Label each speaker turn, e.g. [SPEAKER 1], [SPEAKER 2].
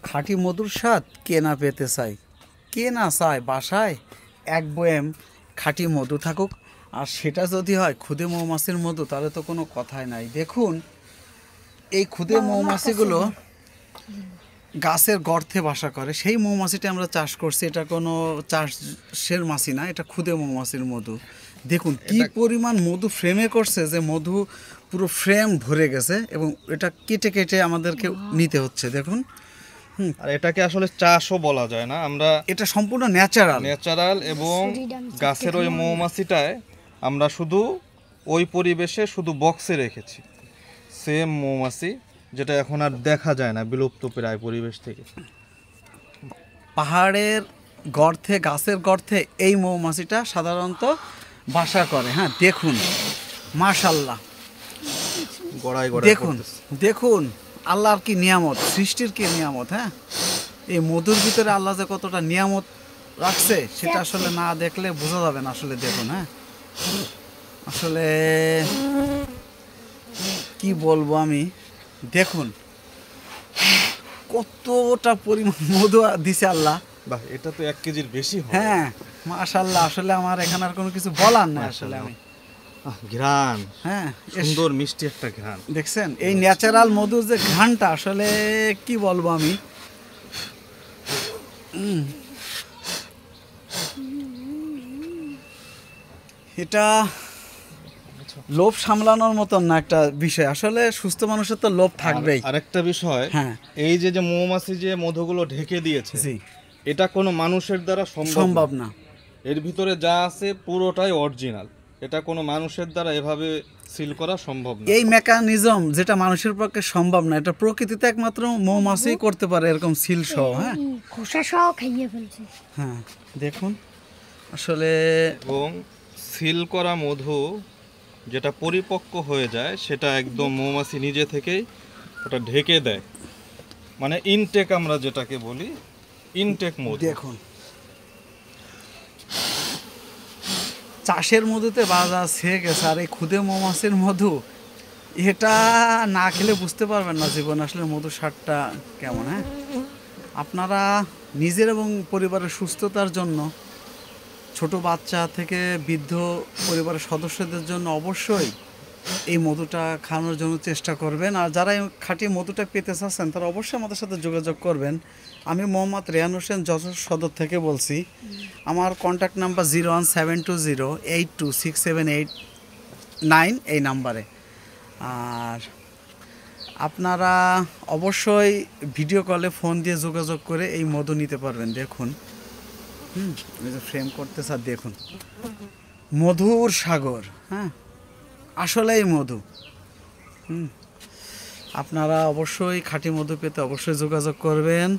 [SPEAKER 1] খাঁটি মধুর স্বাদ কে না পেতে চায়, কে না চায় বাসায় এক বয়েম খাঁটি মধু থাকুক। আর সেটা যদি হয় ক্ষুদে মৌমাছির মধু, তাহলে তো কোনো কথাই নাই। দেখুন এই ক্ষুদে মৌমাছিগুলো গাছের গর্তে বাসা করে। সেই মৌমাছিটা আমরা চাষ করছি, এটা কোনো চাষের মাছি না, এটা ক্ষুদে মৌমাছির মধু। দেখুন কি পরিমাণ মধু ফ্রেমে করছে, যে মধু পুরো ফ্রেম ভরে গেছে এবং এটা কেটে কেটে আমাদেরকে নিতে হচ্ছে। দেখুন
[SPEAKER 2] আর এটাকে আসলে চাষও বলা যায় না, আমরা
[SPEAKER 1] এটা সম্পূর্ণ ন্যাচারাল
[SPEAKER 2] এবং গাছের ওই মৌমাছিটায় আমরা শুধু ওই পরিবেশে শুধু বক্সে রেখেছি সেম মৌমাছি, যেটা এখন আর দেখা যায় না, বিলুপ্ত প্রায় পরিবেশ থেকে।
[SPEAKER 1] পাহাড়ের গর্তে, গাছের গর্তে এই মৌমাছিটা সাধারণত বাসা করে। হ্যাঁ দেখুন মাশাআল্লাহ, দেখুন দেখুন আল্লাহর কি নিয়ামত, সৃষ্টির কি নিয়ামত। হ্যাঁ এই মধুর ভিতরে আল্লাহ যে কতটা নিয়ামত রাখছে সেটা আসলে না দেখলে বোঝা যাবে না। আসলে দেখুন, হ্যাঁ আসলে কি বলবো আমি, দেখুন কতটা পরিমাণ মধু দিছে আল্লাহ।
[SPEAKER 2] বাহ, এটা তো 1 কেজির বেশি হয়।
[SPEAKER 1] হ্যাঁ মাশাআল্লাহ, আসলে আমার এখানে আর কোনো কিছু বলার নাই। আসলে আমি
[SPEAKER 2] ঘ্রাণ,
[SPEAKER 1] হ্যাঁ
[SPEAKER 2] সুন্দর মিষ্টি একটা ঘ্রাণ
[SPEAKER 1] দেখছেন, এই ন্যাচারাল মধুর যে ঘ্রাণটা আসলে কি বলবো আমি। এটা লোভ সামলানোর মতন না একটা বিষয়। আসলে সুস্থ মানুষের তো লোভ থাকবেই।
[SPEAKER 2] আরেকটা বিষয়,
[SPEAKER 1] হ্যাঁ
[SPEAKER 2] এই যে যে মৌমাছি যে মধুগুলো ঢেকে দিয়েছে, এটা কোনো মানুষের দ্বারা সম্ভব না। এর ভিতরে যা আছে পুরোটাই অরিজিনাল, এটা কোনো মানুষের দ্বারা এভাবে সিল করা সম্ভব না।
[SPEAKER 1] এই মেকানিজম যেটা মানুষের পক্ষে সম্ভব না, এটা প্রকৃতিতে একমাত্র মৌমাছি করতে পারে, এরকম সিল সহ। হ্যাঁ
[SPEAKER 3] খোসা সহ খাইয়ে ফেলছে।
[SPEAKER 1] হ্যাঁ দেখুন আসলে,
[SPEAKER 2] এবং সিল করা মধু যেটা পরিপক্ক হয়ে যায় সেটা একদম মৌমাছি নিজে থেকেই ওটা ঢেকে দেয়, মানে ইনটেক আমরা যেটাকে বলি, ইনটেক মধু।
[SPEAKER 1] দেখুন চাষের মধুতে বাজার ছেয়ে গেছে, আর এই ক্ষুদে মৌমাছির মধু, এটা না খেলে বুঝতে পারবেন না জীবন আসলে মধুর স্বাদটা কেমন। হ্যাঁ আপনারা নিজের এবং পরিবারের সুস্থতার জন্য, ছোট বাচ্চা থেকে বৃদ্ধ পরিবারের সদস্যদের জন্য অবশ্যই এই মধুটা খাওয়ানোর জন্য চেষ্টা করবেন। আর যারা এই খাঁটি মধুটা পেতে চাচ্ছেন তারা অবশ্যই আমাদের সাথে যোগাযোগ করবেন। আমি মোহাম্মদ রেহান হোসেন, যশোর সদর থেকে বলছি। আমার কন্ট্যাক্ট নাম্বার 01720826789 এই নাম্বারে। আর আপনারা অবশ্যই ভিডিও কলে ফোন দিয়ে যোগাযোগ করে এই মধু নিতে পারবেন। দেখুন এই যে ফ্রেম করতে স্যার, দেখুন মধুর সাগর। হ্যাঁ আসলেই মধু। আপনারা অবশ্যই খাঁটি মধু পেতে অবশ্যই যোগাযোগ করবেন।